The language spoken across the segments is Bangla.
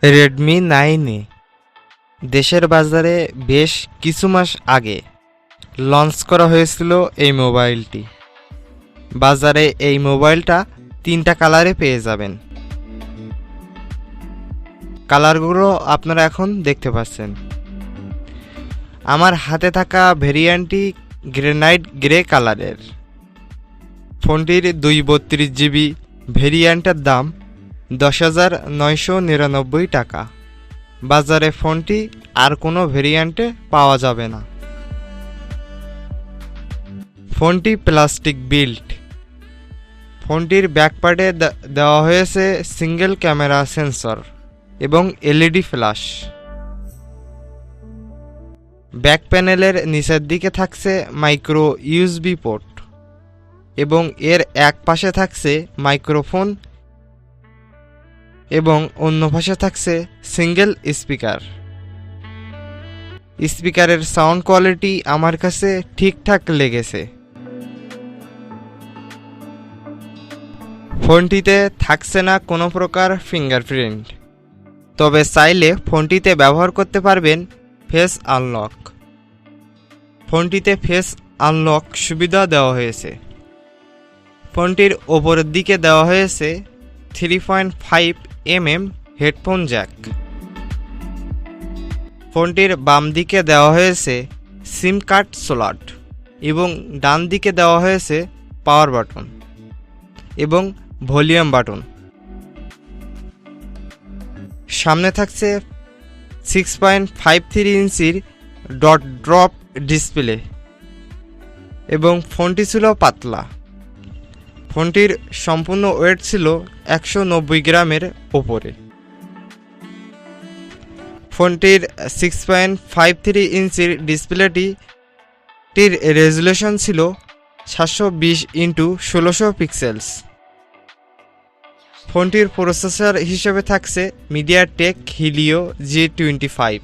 রেডমি 9 দেশের বাজারে বেশ কিছু মাস আগে লঞ্চ করা হয়েছিল এই মোবাইলটি। বাজারে এই মোবাইলটা 3টা কালারে পেয়ে যাবেন। কালারগুলো আপনারা এখন দেখতে পাচ্ছেন। আমার হাতে থাকা ভেরিয়েন্টটি গ্রেনাইট গ্রে কালারের। ফোনটির 232 জিবি ভেরিয়েন্টের দাম 10,999 টাকা। বাজারে ফোনটি আর কোনো ভেরিয়েন্টে পাওয়া যাবে না। ফোনটি প্লাস্টিক বিল্ড। ফোনটির ব্যাকপার্টে দেওয়া হয়েছে সিঙ্গেল ক্যামেরা সেন্সর এবং এলইডি ফ্ল্যাশ। ব্যাক প্যানেলের নিচের দিকে থাকছে মাইক্রো ইউএসবি পোর্ট এবং এর এক পাশে থাকছে মাইক্রোফোন এবং অন্য পাশে থাকছে সিঙ্গেল স্পিকার। স্পিকারের সাউন্ড কোয়ালিটি আমার কাছে ঠিকঠাক লেগেছে। ফোনটিতে থাকছে না কোনো প্রকার ফিঙ্গারপ্রিন্ট, তবে চাইলে ফোনটিতে ব্যবহার করতে পারবেন ফেস আনলক। ফোনটিতে ফেস আনলক সুবিধা দেওয়া হয়েছে। ফোনটির ওপরের দিকে দেওয়া হয়েছে 3.5 mm হেডফোন জ্যাক। ফোনটির বাম দিকে দেওয়া হয়েছে সিম কার্ড স্লট এবং ডান দিকে দেওয়া হয়েছে পাওয়ার বাটন এবং ভলিউম বাটন। সামনে থাকছে 6.53 ইঞ্চির ডট ড্রপ ডিসপ্লে এবং ফোনটি ছিল পাতলা। ফোনটির সম্পূর্ণ ওয়েট ছিল 190 গ্রামের ওপরে। ফোনটির 6.53 ইঞ্চির ডিসপ্লেটির রেজুলেশন ছিল 720x1600 পিক্সেলস। ফোনটির প্রসেসর হিসেবে থাকছে মিডিয়াটেক হিলিও G25।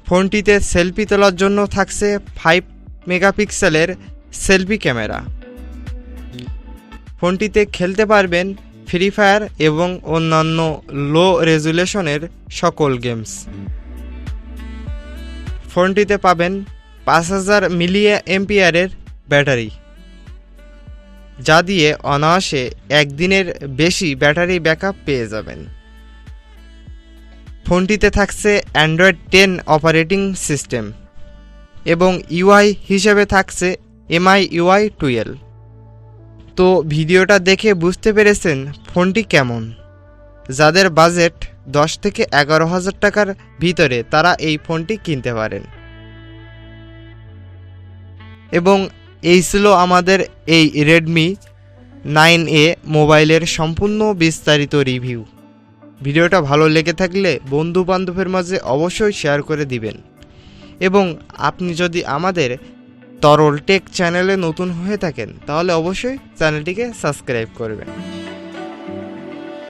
ফোনটিতে সেলফি তোলার জন্য থাকছে 5 মেগাপিক্সেলের সেলফি ক্যামেরা। ফোনটিতে খেলতে পারবেন ফ্রি ফায়ার এবং অন্যান্য লো রেজুলেশনের সকল গেমস। ফোনটিতে পাবেন 5000 মিলিঅ্যাম্পিয়ারের ব্যাটারি, যা দিয়ে অনায়াসে একদিনের বেশি ব্যাটারি ব্যাকআপ পেয়ে যাবেন। ফোনটিতে থাকছে অ্যান্ড্রয়েড 10 অপারেটিং সিস্টেম এবং ইউআই হিসেবে থাকছে MIUI 12। তো ভিডিওটা দেখে বুঝতে পেরেছেন ফোনটি কেমন। যাদের বাজেট 10 থেকে 11,000 টাকার ভিতরে তারা এই ফোনটি কিনতে পারেন। এবং এই ছিল আমাদের এই রেডমি 9A মোবাইলের সম্পূর্ণ বিস্তারিত রিভিউ। ভিডিওটা ভালো লেগে থাকলে বন্ধু বান্ধবের মাঝে অবশ্যই শেয়ার করে দিবেন এবং আপনি যদি আমাদের তরল টেক চ্যানেলে নতুন হয়ে থাকেন তাহলে অবশ্যই চ্যানেলটিকে সাবস্ক্রাইব করবেন।